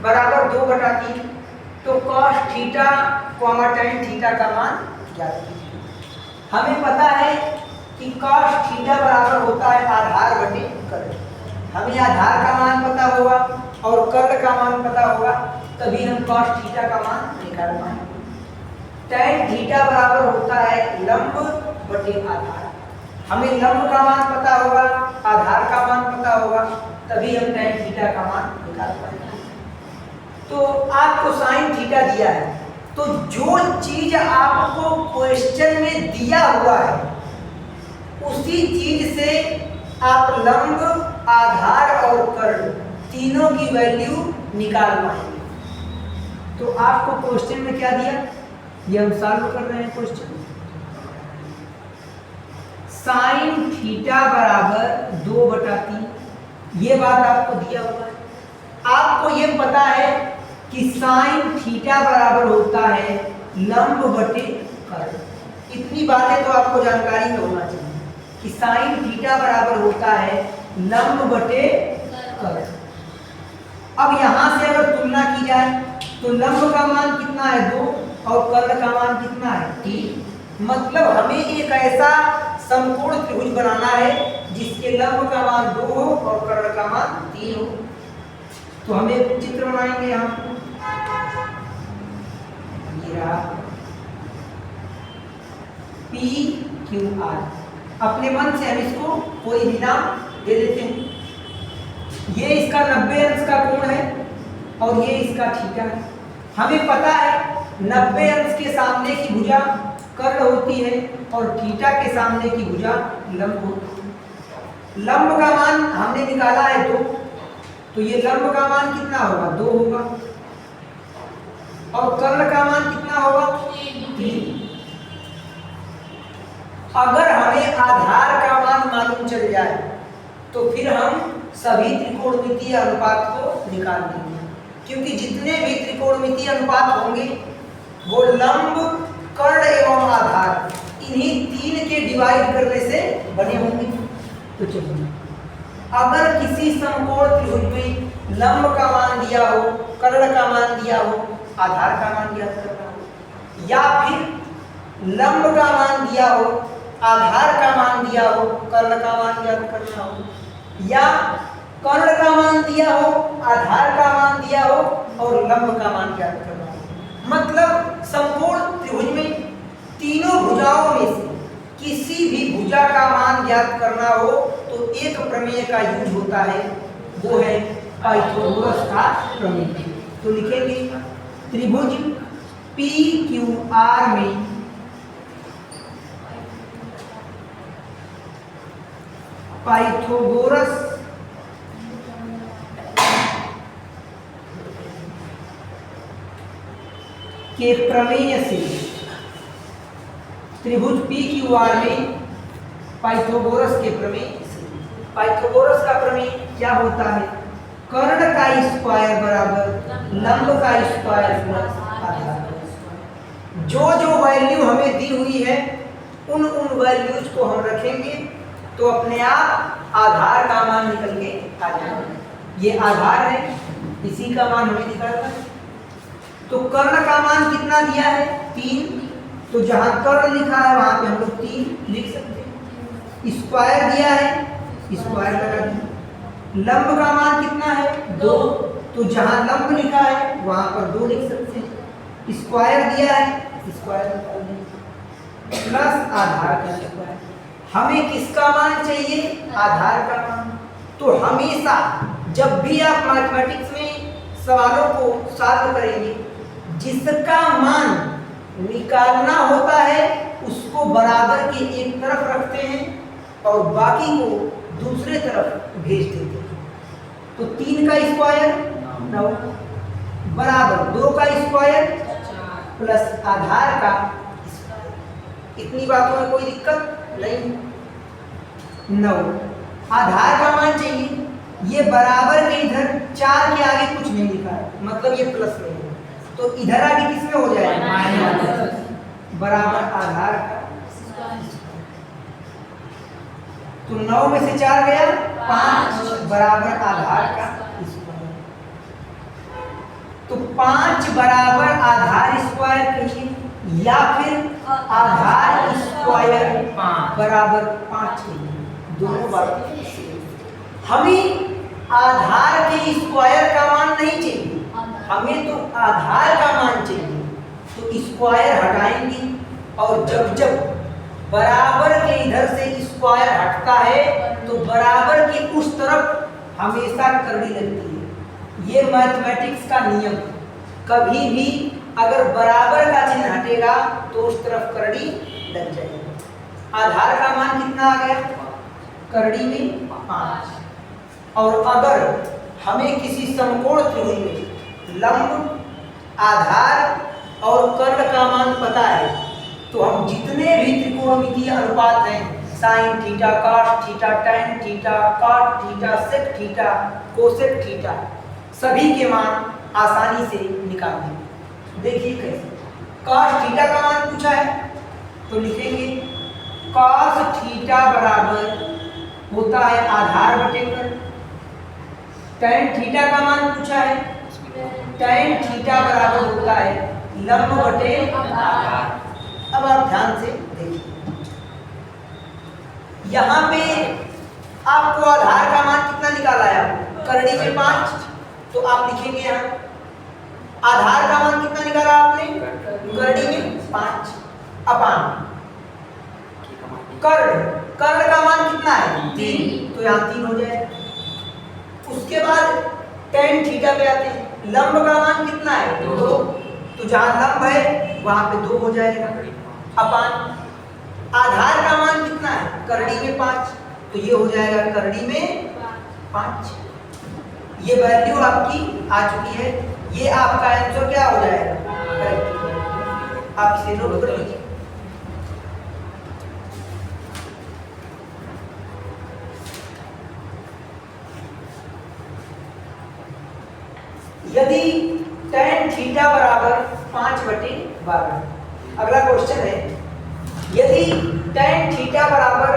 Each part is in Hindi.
बराबर 2/3। तो cos थीटा tan थीटा का मान ज्ञात कीजिए। हमें पता है कि cos थीटा बराबर होता है आधार बटे कर्ण। हमें आधार का मान पता होगा और कर्ण का मान पता होगा, तभी हम cos थीटा का मान निकाल पाएंगे। tan थीटा बराबर होता है लंब बटे आधार। हमें लंब का मान पता होगा, आधार का मान पता होगा, तभी हम tan थीटा का मान निकाल पाएंगे। तो आपको sin थीटा दिया है, तो जो चीज आपको क्वेश्चन में दिया हुआ है उसी चीज से आप लंब, आधार और कर्ण तीनों की वैल्यू निकाल पाएंगे। तो आपको क्वेश्चन में क्या दिया, ये हम सॉल्व कर रहे हैं क्वेश्चन। sin थीटा बराबर 2/3, ये बात आपको दिया हुआ है। आपको ये पता है कि sin थीटा बराबर होता है लंब बटे कर्ण। इतनी बातें तो आपको जानकारी में होना चाहिए कि sin थीटा बराबर होता है लंब बटे कर्ण। अब यहां से अगर तुलना की जाए तो लंब का मान कितना है 2 और कर्ण का मान कितना है 3। मतलब हमें एक ऐसा समकोण त्रिभुज बनाना है जिसके लंब का मान 2 हो और कर्ण का मान 3 हो। तो हम एक चित्र बनाएंगे यहाँ, ये रहा PQR। अपने मन से हम इसको कोई भी नाम दे देते हैं। ये इसका 90 अंश का कोण है और ये इसका थीटा है। हमें पता है 90 अंश के सामने की भुजा कर्ण होती है और थीटा के सामने की भुजा लंब होती है। लंब का मान हमने निकाला है 2, तो ये लंब का मान कितना होगा 2 होगा और कर्ण का मान कितना होगा 3। अगर हमें आधार का मान मालूम चल जाए तो फिर हम सभी त्रिकोणमितीय अनुपात को निकाल देंगे, क्योंकि जितने भी त्रिकोणमितीय अनुपात होंगे वो लंब, कर्ण एवं आधार इन्हीं 3 के डिवाइड करने से बने होंगे। तो चलिए, अगर किसी समकोण त्रिभुज में लंब का मान दिया हो, कर्ण का मान दिया हो, आधार का मान ज्ञात करना हो, या फिर लंब का मान दिया हो, आधार का मान दिया हो, कर्ण का मान ज्ञात करना हो, या कर्ण का मान दिया हो, आधार का मान दिया हो और लंब का मान ज्ञात करना हो, मतलब समकोण त्रिभुज में तीनों भुजाओं में से किसी भी भुजा का मान ज्ञात करना हो तो एक प्रमेय का यूज होता है, वो है पाइथागोरस का प्रमेय। तो लिखेंगे त्रिभुज PQR में पाइथागोरस के प्रमेय से, त्रिभुज PQR में पाइथागोरस के प्रमेय से। पाइथागोरस का प्रमेय क्या होता है, कर्ण का स्क्वायर बराबर लंब का स्क्वायर प्लस आधार का स्क्वायर। जो जो वैल्यू हमें दी हुई है उन वैल्यूज को हम रखेंगे तो अपने आप आधार का मान निकल के आ जाएगा। ये आधार है, इसी का मान हमें निकालना है। तो कर्ण का मान कितना दिया है 3, तो जहां कर्ण लिखा है वहां पे हम लोग 3 लिख सकते हैं। स्क्वायर दिया है, स्क्वायर लगा दिया। लंब का मान कितना है 2, तो जहां लंब लिखा है वहां पर 2 लिख सकते हैं। स्क्वायर दिया है, स्क्वायर निकाल देंगे प्लस आधार का स्क्वायर। हमें किसका मान चाहिए, आधार का मान। तो हमेशा जब भी आप मैथमेटिक्स में सवालों को सॉल्व करेंगे, जिसका मान निकालना होता है उसको बराबर के एक तरफ रखते हैं और बाकी को दूसरे तरफ भेज देते हैं। तो 3 का स्क्वायर 9 बराबर 2 का स्क्वायर प्लस आधार का स्क्वायर। इतनी बातों में कोई दिक्कत नहीं। 9 आधार का मान चाहिए, ये बराबर के इधर 4 के आगे कुछ नहीं लिखा है, मतलब ये प्लस में है, तो इधर आगे किस में हो जाएगा माइनस, बराबर आधार का। तो 9 में से 4 गया 5 बराबर आधार का स्क्वायर। 5 बराबर आधार स्क्वायर कहिए या फिर आधार स्क्वायर बराबर 5 कहिए, दोनों बातें हमें आधार के स्क्वायर का मान नहीं चाहिए, हमें तो आधार का मान चाहिए। तो स्क्वायर हटाएंगे और जब जब बराबर के इधर से स्क्वायर हटता है तो बराबर की उस तरफ हमेशा करड़ी लगती है। ये मैथमेटिक्स का नियम, कभी भी अगर बराबर का चिन्ह हटेगा तो उस तरफ करड़ी लग जाएगी। आधार का मान कितना आ गया, करड़ी में 5। और अगर हमें किसी समकोण त्रिभुज में लंब, आधार और कर्ण का मान पता है तो हम जितने भी त्रिकोणमितीय अनुपात हैं, sine theta, cos theta, tan theta, cot theta, sec theta, cosec theta, सभी के मान आसानी से निकाल देंगे। देखिए कैसे, कॉस थीटा का मान पूछा है तो लिखेंगे कॉस थीटा बराबर होता है आधार बटे कर्ण। टैन थीटा का मान पूछा है, टैन थीटा बराबर होता है लंब बटे आधार। अब आप ध्यान से देखिए, यहाँ पे आपको आधार का मान कितना निकाला है, करड़ी में 5, तो आप लिखेंगे यहाँ आधार का मान कितना निकाला आपने, करड़ी में 5 अपान कर्ण, कर्ण का मान कितना है 3, तो यहाँ 3 हो जाए। उसके बाद टैन थीटा पे आते हैं, लंब का मान कितना है 2, तो जहां लंब है वहां पे 2 हो जाएगा अपान आधार का मान कितना है, करड़ी में 5, तो ये हो जाएगा करड़ी में 5। ये वैल्यू आपकी आ चुकी है, ये आपका आंसर क्या हो जाएगा, करेक्ट। आप इसे नोट कर लीजिए। यदि tan थीटा बराबर 5/12, अगला क्वेश्चन है, यदि tan थीटा बराबर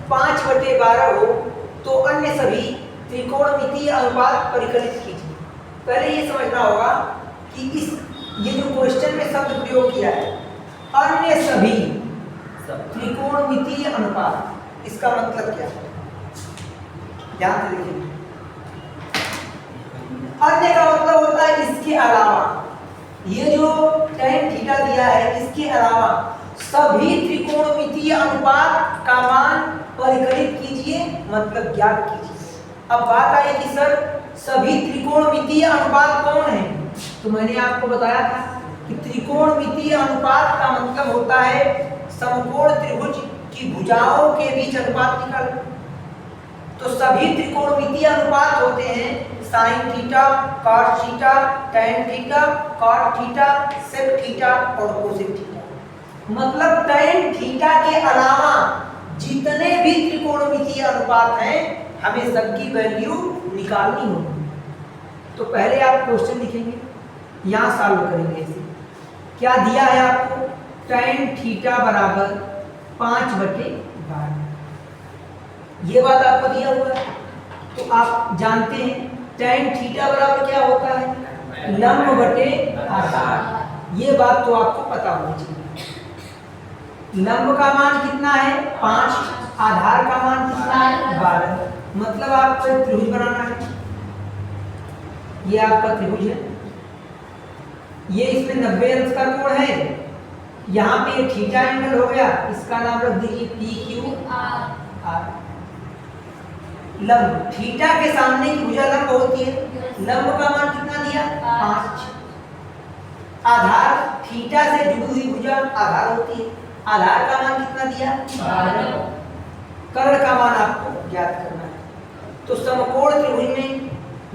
5/12 हो तो अन्य सभी त्रिकोणमितीय अनुपात परिकलित कीजिए। पहले ये समझना होगा कि ये जो क्वेश्चन में शब्द प्रयोग किया है अन्य सभी त्रिकोणमितीय अनुपात, इसका मतलब क्या है, ध्यान से देखिए। अन्य का मतलब होता है इसके अलावा, ये जो tan थीटा दिया है इसके अलावा सभी त्रिकोणमितीय अनुपात का मान परिकलित कीजिए, मतलब ज्ञात कीजिए। अब बात आई कि सर सभी त्रिकोणमितीय अनुपात कौन है, तो मैंने आपको बताया था कि त्रिकोणमितीय अनुपात का मतलब होता है समकोण त्रिभुज की भुजाओं के बीच अनुपात निकालना। तो सभी त्रिकोणमितीय अनुपात होते हैं sine theta, cos theta, tan theta, cot theta, sec theta और कोसेक थीटा। मतलब टैन थीटा के अलावा जितने भी त्रिकोणमितीय अनुपात हैं हमें सबकी वैल्यू निकालनी होगी। तो पहले आप क्वेश्चन लिखेंगे, यहाँ सॉल्व करेंगे। ऐसे क्या दिया है आपको, टैन थीटा बराबर 5/12, ये बात आपको दिया हुआ है। तो आप जानते हैं टैन थीटा बराबर क्या होता है, लंब बटे आधार। ये बात तो आपको पता होनी चाहिए। लंब का मान कितना है 5, आधार का मान कितना है 12। मतलब आपको एक त्रिभुज बनाना है, ये आपका त्रिभुज है, ये इसमें 90 अंश का कोण है, यहाँ पे थीटा एंगल हो गया, इसका नाम रख दीजिए PQR। लंब थीटा के सामने की भुजा लंब होती है, लंब का मान कितना दिया 5। आधार थीटा से जुड़ी हुई भुजा आधार होती है, आधार का मान कितना दिया 12। कर्ण का मान आपको ज्ञात करना है। तो समकोण त्रिभुज में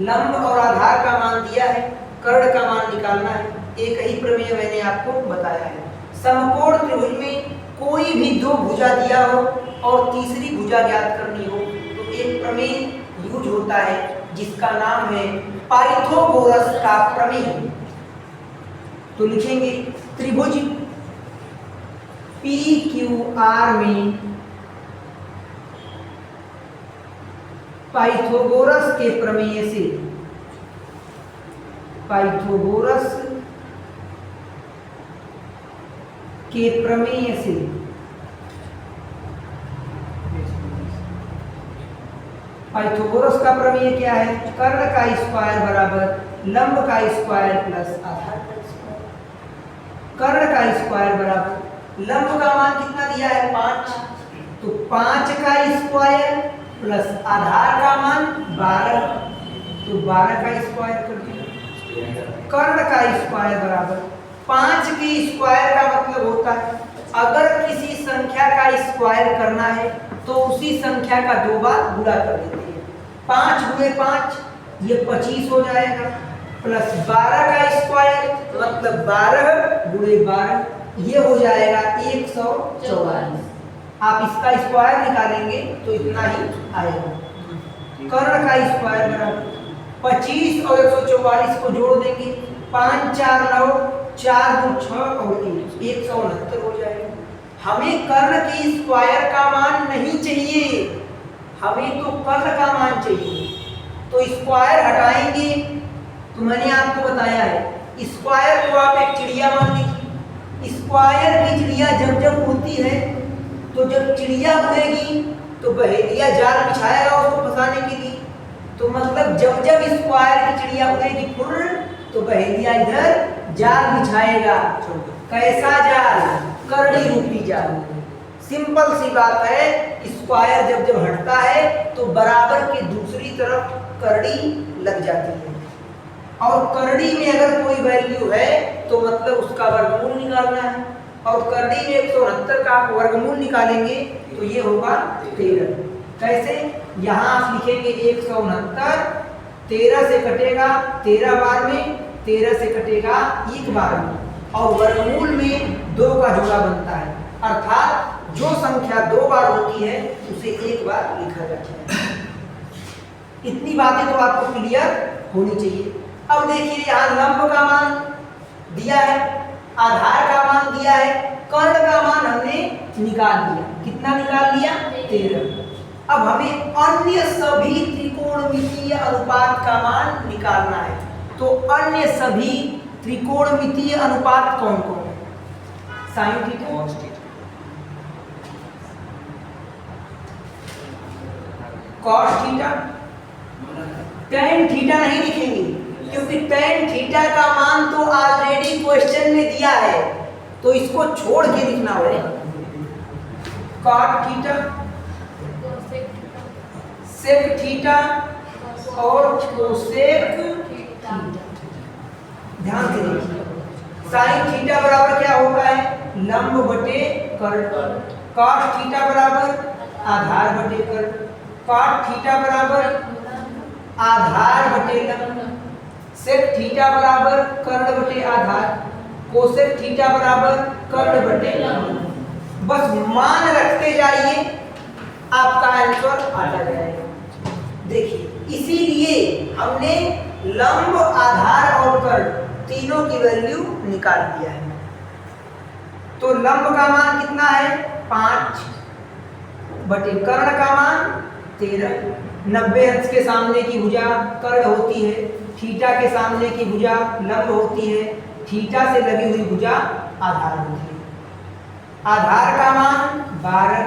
लंब और आधार का मान दिया है, कर्ण का मान निकालना है। एक ही प्रमेय मैंने आपको बताया है। समकोण त्रिभुज में कोई भी दो भुजा दिया हो और तीसरी भुजा ज्ञात करनी हो तो एक प्रमेय यूज होता है जिसका नाम है पाइथागोरस का प्रमेय। तो लिखेंगे त्रिभुज PQR में पाइथागोरस के प्रमेय से पाइथागोरस के प्रमेय से पाइथागोरस का प्रमेय क्या है? कर्ण का स्क्वायर बराबर लंब का स्क्वायर प्लस आधार का स्क्वायर। कर्ण का स्क्वायर बराबर लंब का मान कितना दिया है? 5, तो 5 का स्क्वायर प्लस आधार का मान 12, तो 12 का स्क्वायर कर दिया। कर्ण का स्क्वायर बराबर 5 के स्क्वायर का मतलब होता है अगर किसी संख्या का स्क्वायर करना है तो उसी संख्या का 2 बार गुणा कर देते हैं। 5 गुणे 5 ये 25 हो जाएगा, प्लस 12 का स्क्वायर मतलब 12 गुणे 12 ये हो जाएगा 144। आप इसका स्क्वायर निकालेंगे तो इतना ही आएगा। कर्ण का स्क्वायर बराबर 25 और 144 को जोड़ देंगे, 5 4 9, 4 2 6 और 169 हो जाएगा। हमें कर्ण के स्क्वायर का मान नहीं चाहिए, हमें तो कर्ण का मान चाहिए। तो स्क्वायर हटाएंगे, तो मैंने आपको बताया है स्क्वायर को आप एक चिड़िया मान लीजिए। स्क्वायर की चिड़िया जब जब उड़ती है तो जब चिड़िया उड़ेगी तो बहेलिया जाल बिछाएगा उसको फंसाने के लिए। तो मतलब जब जब स्क्वायर की चिड़िया उड़ेगी फुर्र तो बहेलिया इधर जाल बिछाएगा। कैसा जाल? करड़ी रूपी जाल। सिंपल सी बात है, स्क्वायर जब जब हटता है तो बराबर की दूसरी तरफ करड़ी लग जाती है, और करड़ी में अगर कोई वैल्यू है तो मतलब उसका वर्गमूल निकालना है, और करड़ी में 169 का आप वर्गमूल निकालेंगे तो ये होगा 13। कैसे? यहाँ आप लिखेंगे 169, 13 से कटेगा 13 बार में, 13 से कटेगा 1 बार में, और वर्गमूल में 2 का जोड़ा बनता है, अर्थात जो संख्या 2 बार होती है उसे 1 बार लिखा जाता है। इतनी बातें तो आपको क्लियर होनी चाहिए। अब देखिए यहाँ लंब का मान दिया है, आधार का मान दिया है, कर्ण का मान हमने निकाल लिया। कितना निकाल लिया? 13। अब हमें अन्य सभी त्रिकोणमितीय अनुपात का मान निकालना है। तो अन्य सभी त्रिकोणमितीय अनुपात कौन कौन है? Sign theta, cos theta, tan theta नहीं लिखेंगे क्योंकि टेन थीटा का मान तो ऑलरेडी क्वेश्चन में दिया है, तो इसको छोड़ के लिखना होगा। कॉट थीटा, सेक थीटा और कोसेक थीटा। ध्यान से देखिए, साइन थीटा बराबर क्या होता है? लंब बटे कर्ण। कॉस थीटा बराबर आधार बटे कर्ण। कॉट थीटा बराबर आधार बटे लंब। सेक थीटा बराबर कर्ण बटे आधार। कोसेक थीटा बराबर कर्ण बटे लंब। बस मान रखते जाइए, आपका आंसर आता जाएगा। देखिए इसीलिए हमने लंब, आधार और कर्ण तीनों की वैल्यू निकाल दिया है। तो लंब का मान कितना है? 5 बटे कर्ण का मान 13। 90 अंश के सामने की भुजा कर्ण होती है, थीटा के सामने की भुजा लंब होती है, थीटा से लगी हुई भुजा आधार होती है। आधार का मान 12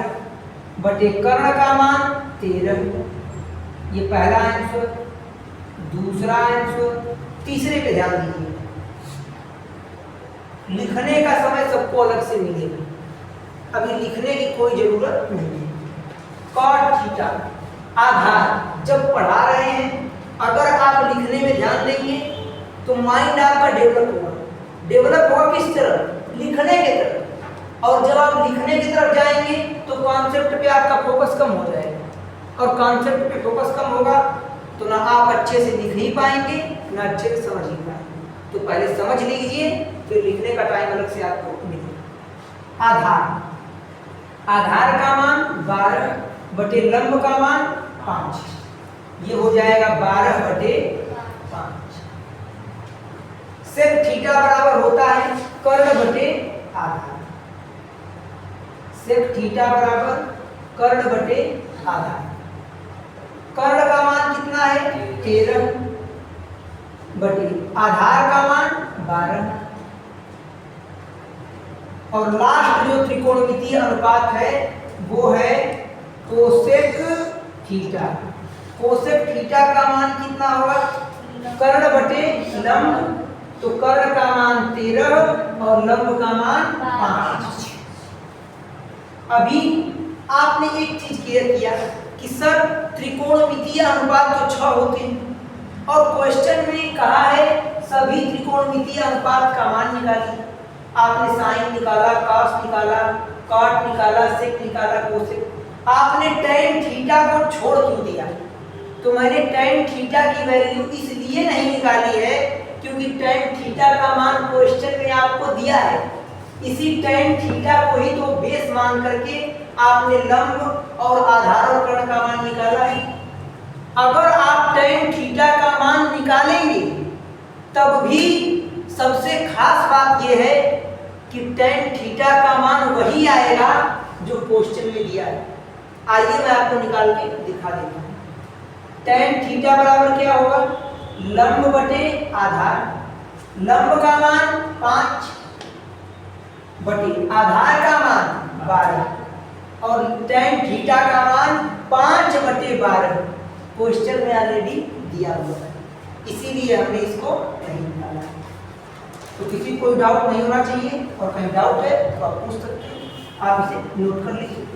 बटे कर्ण का मान 13। ये पहला आंसर। दूसरा आंसर, तीसरे पे ध्यान दीजिए। लिखने का समय सबको अलग से मिलेगा, अभी लिखने की कोई जरूरत नहीं है। कॉट थीटा आधार जब पढ़ा रहे हैं, अगर आप लिखने में ध्यान देंगे तो माइंड आपका डेवलप होगा। डेवलप होगा किस तरफ? लिखने की तरफ। और जब आप लिखने की तरफ जाएंगे तो कॉन्सेप्ट पे आपका फोकस कम हो जाएगा, और कॉन्सेप्ट पे फोकस कम होगा तो ना आप अच्छे से लिख ही पाएंगे ना अच्छे से समझ ही पाएंगे। तो पहले समझ लीजिए, फिर लिखने का टाइम अलग से आपको मिलेगा। आधार, आधार का मान 12 बटे लंब का मान 5, ये हो जाएगा 12 बटे 5। सेक थीटा बराबर होता है कर्ण बटे आधार। सेक थीटा बराबर कर्ण बटे आधार। कर्ण का मान कितना है? 13। बटे आधार का मान 12 और लास्ट जो त्रिकोणमितीय अनुपात है वो है कोसेक थीटा। कोसेक थीटा का मान कितना होगा? कर्ण बटे लंब, तो कर्ण का मान 13 और लंब का मान 5। अभी आपने एक चीज क्लियर किया कि सर त्रिकोणमितीय अनुपात तो 6 होते हैं और क्वेश्चन में कहा है सभी त्रिकोणमितीय अनुपात का मान निकालिए। आपने साइन निकाला, कॉस निकाला, कॉट निकाला, सेक निकाला, कोसेक। आपने tan थीटा को छोड़ क्यों दिया? तो मैंने tan थीटा की वैल्यू इसलिए नहीं निकाली है क्योंकि tan थीटा का मान क्वेश्चन में आपको दिया है। इसी tan थीटा को ही तो बेस मान करके आपने लंब और आधार और कर्ण का मान निकाला है। अगर आप tan थीटा का मान निकालेंगे तब भी सबसे खास बात यह है कि tan थीटा का मान वही आएगा जो क्वेश्चन में दिया है। आइए मैं आपको निकाल के दिखा देता हूं। tan थीटा बराबर क्या होगा? लंब बटे आधार। लंब का मान 5 बटे आधार का मान 12 और tan थीटा का मान 5 बटे 12 क्वेश्चन में ऑलरेडी दिया हुआ है, इसीलिए हमने इसको नहीं निकाला। तो किसी कोई डाउट नहीं होना चाहिए और कहीं डाउट है तो आप पूछ सकते हैं, आप इसे नोट कर लीजिए।